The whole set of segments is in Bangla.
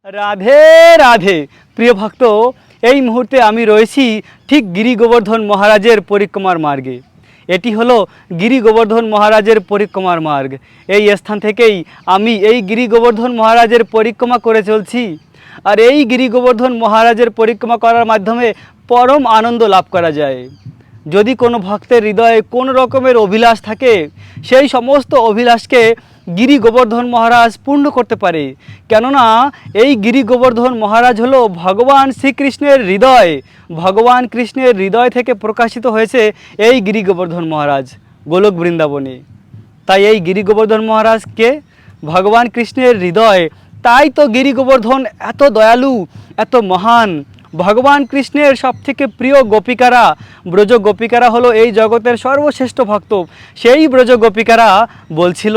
রাধে রাধে প্রিয় ভক্ত, এই মুহূর্তে আমি রয়েছি ঠিক গিরি গোবর্ধন মহারাজের পরিক্রমার মার্গে। এটি হলো গিরি গোবর্ধন মহারাজের পরিক্রমার মার্গ। এই স্থান থেকেই আমি এই গিরি গোবর্ধন মহারাজের পরিক্রমা করে চলছি। আর এই গিরি গোবর্ধন মহারাজের পরিক্রমা করার মাধ্যমে পরম আনন্দ লাভ করা যায়। যদি কোনো ভক্তের হৃদয়ে কোনো রকমের অভিলাষ থাকে, সেই সমস্ত অভিলাষকে গিরি গোবর্ধন মহারাজ পূর্ণ করতে পারে। কেননা এই গিরি গোবর্ধন মহারাজ হলো ভগবান শ্রীকৃষ্ণের হৃদয়। ভগবান কৃষ্ণের হৃদয় থেকে প্রকাশিত হয়েছে এই গিরি গোবর্ধন মহারাজ গোলক বৃন্দাবনে। তাই এই গিরি গোবর্ধন মহারাজকে ভগবান কৃষ্ণের হৃদয়, তাই তো গিরি গোবর্ধন এত দয়ালু, এত মহান। ভগবান কৃষ্ণের সবথেকে প্রিয় গোপিকারা, ব্রজ গোপিকারা হলো এই জগতের সর্বশ্রেষ্ঠ ভক্ত। সেই ব্রজ গোপিকারা বলছিল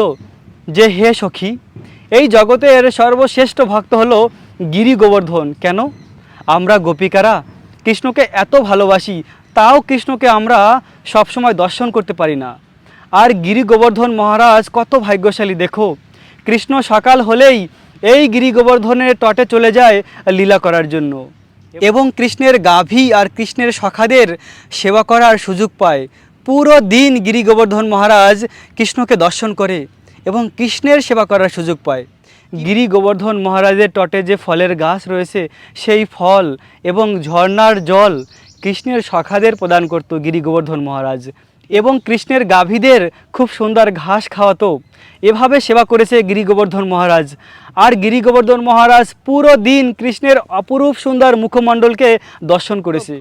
যে, হে সখী, এই জগতের সর্বশ্রেষ্ঠ ভক্ত হলো গিরি গোবর্ধন। কেন? আমরা গোপিকারা কৃষ্ণকে এত ভালোবাসি, তাও কৃষ্ণকে আমরা সবসময় দর্শন করতে পারি না। আর গিরি গোবর্ধন মহারাজ কত ভাগ্যশালী দেখো, কৃষ্ণ সকাল হলেই এই গিরি গোবর্ধনের তটে চলে যায় লীলা করার জন্য এবং কৃষ্ণের গাভী আর কৃষ্ণের সখাদের সেবা করার সুযোগ পায়। পুরো দিন গিরি গোবর্ধন মহারাজ কৃষ্ণকে দর্শন করে এবং কৃষ্ণের সেবা করার সুযোগ পায়। গিরি গোবর্ধন মহারাজের তটে যে ফলের গাছ রয়েছে, সেই ফল এবং ঝর্ণার জল কৃষ্ণের সখাদের প্রদান করত গিরি গোবর্ধন মহারাজ এবং কৃষ্ণের গাভীদের খুব সুন্দর ঘাস খাওয়াতো। এভাবে সেবা করেছে গিরি গোবর্ধন মহারাজ। আর গিরি গোবর্ধন মহারাজ পুরো দিন কৃষ্ণের অপরূপ সুন্দর মুখমণ্ডলকে দর্শন করেছে।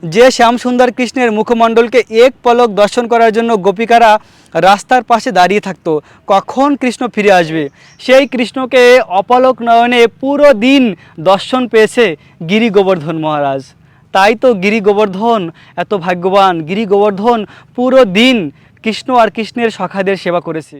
যে শ্যাম সুন্দর কৃষ্ণের মুখমণ্ডলকে এক পলক দর্শন করার জন্য গোপিকারা রাস্তার পাশে দাঁড়িয়ে থাকতো, কখন কৃষ্ণ ফিরে আসবে। সেই কৃষ্ণকে অপলক নয়নে পুরো দিন দর্শন পেয়েছে গিরি গোবর্ধন মহারাজ। তাই তো গিরি গোবর্ধন এত ভাগ্যবান। গিরি গোবর্ধন পুরো দিন কৃষ্ণ আর কৃষ্ণের সখাদের সেবা করেছে।